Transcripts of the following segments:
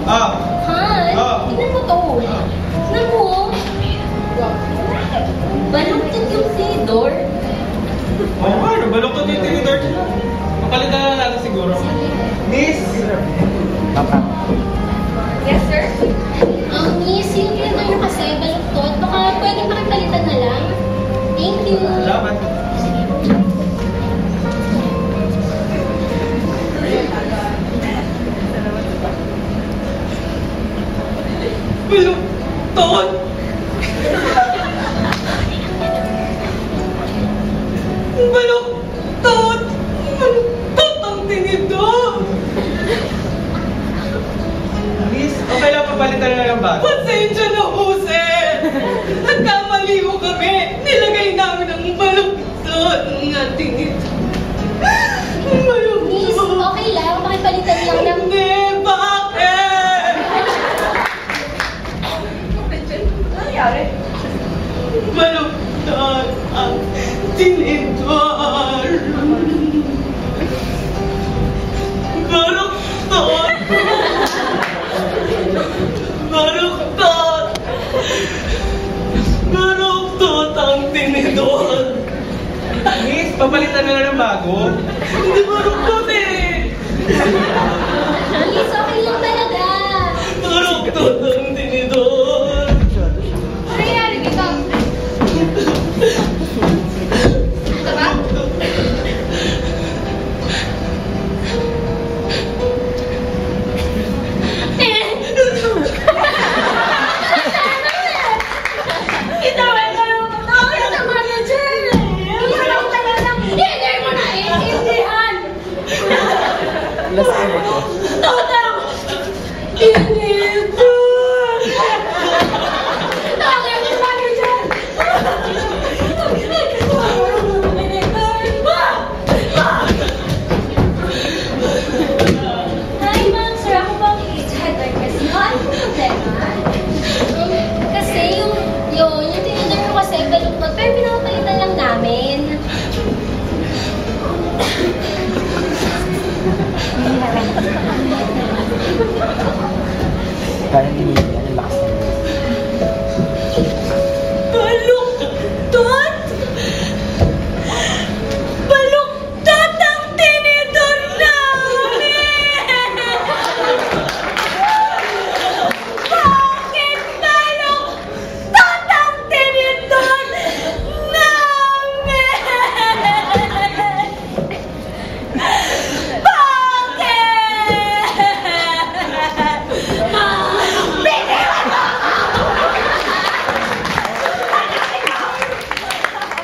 Han, tignan mo to. Tignan mo. Baluktot yung tinidor. Oo nga, baluktot yung tinidor. Papalitan na natin siguro. Miss! Papa. Yes, sir? Miss, yung tinidor nyo kasi baluktot. Baka pwede makipalitan na lang. Thank you. Salamat. Baluktot! Baluktot! Baluktot ang tinidor! Miss, okay lang papalitan na lang ba? Pasensya na po, sir! Nagkamali ko kami! Nilagay namin ang baluktot ng ating ito. Miss, okay lang. Makipalitan lang ng... Hindi! Bakit? Baluktot ang tinidor! Baluktot! Baluktot! Baluktot ang tinidor! Miss, papalitan na lang ng bago? Hindi baluktot eh! Miss, okay lang talaga. Baluktot ang tinidor! Ano nangyari dito? Ito ba? Itawan ka lang! Ano sa manager? Hindi lang talaga. Hindi mo na iintindihan. Last time ito. Totang! Tinidor! Tawagin mo yung manager. Hi, ma'am. Sir, ako po ang head nurse. Ano po problema? Kasi yung tinidor ko kasi baluktot, pero pinapalitan lang namin. Kaya hindi yan. Lakas na yun. Baluktot! Baluktot ang tinidor namin! Bakit baluktot ang tinidor namin?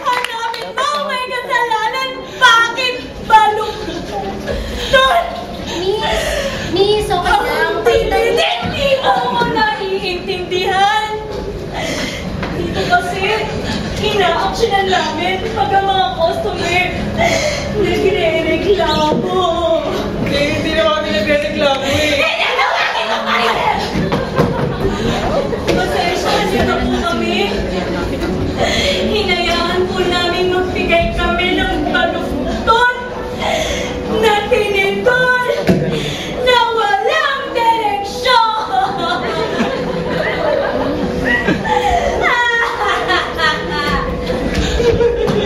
Hanapin mo ang may kasalanan! Bakit baluktot? Miss, okay lang. Hindi mo ako naiintindihan. Dito kasi, ina-actionan namin pag ang mga customer nagre-reklamo. Hindi naman kami nagre-reklamo eh. Pasensya na po kami. Hinayaan po namin magbigay kami ng baluktot na tinidor na walang direksyon.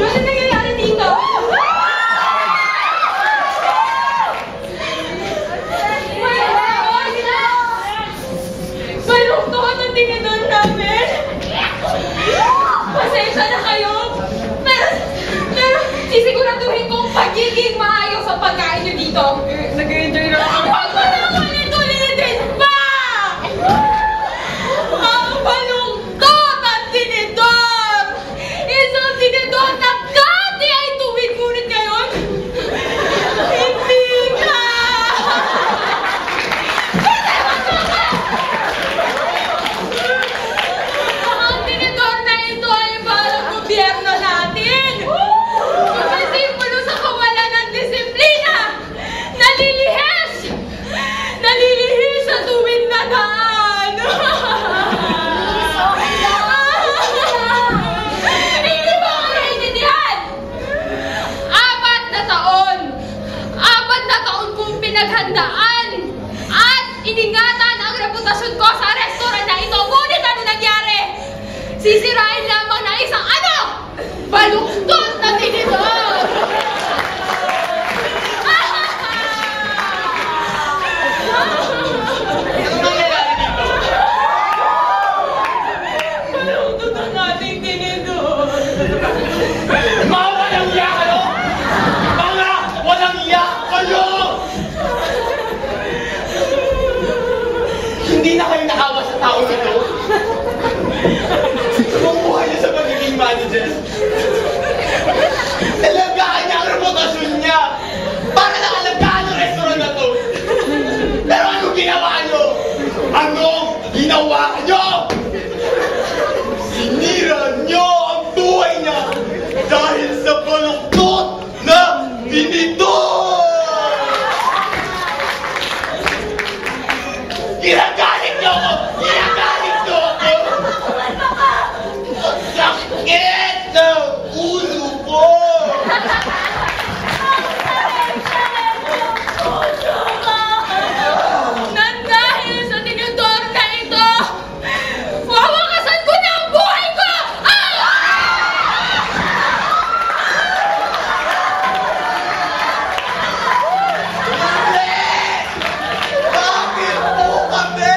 Ano nangyayari dito? Baluktot ang tinidor namin. Pasensya na kayo. Pero sisiguraduhin kong pagiging maayos ang pagkain nyo dito. Nag-enjoy na kami. Huwag mo na ulit-ulitin pa! Ang baluktot ang tinidor! Isang tinidor na dati ay tuwid, ngunit ngayon, hindi ka! Ang tinidor na ito ay parang gobyerno natin! Kasi puno sa kawalan ng disiplina! Nalilihis! sisirain lamang ng isang ano? Baluktot na tinidor! Ano nangyayari dito? Baluktot ang ating tinidor. Mga walang iya kayo! Mga walang iya kayo! Hindi na kayo naawa sa tao ito. Sumubuhay niya sa pagiging manager. Nalagaan niya ang reputasyon niya para nakalagaan ang restaurant na to. Pero ano ginawa niyo? Anong ginawa niyo? Sinira niyo ang buhay niya dahil sa baluktot na binidor! Ginagalit niyo ako! Ginagalit niyo ako! Ang sakit ng ulo ko! Nang dahil sa tinidor na ito, wawakasan ko na ang buhay ko! Bakit po kami?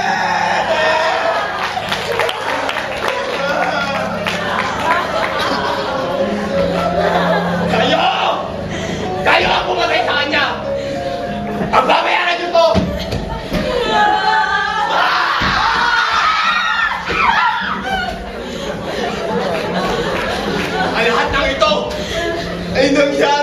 Kayo! Kayo ang pumatay sa kanya! Ang babayaran niyo to! Ang lahat ng ito ay nangyari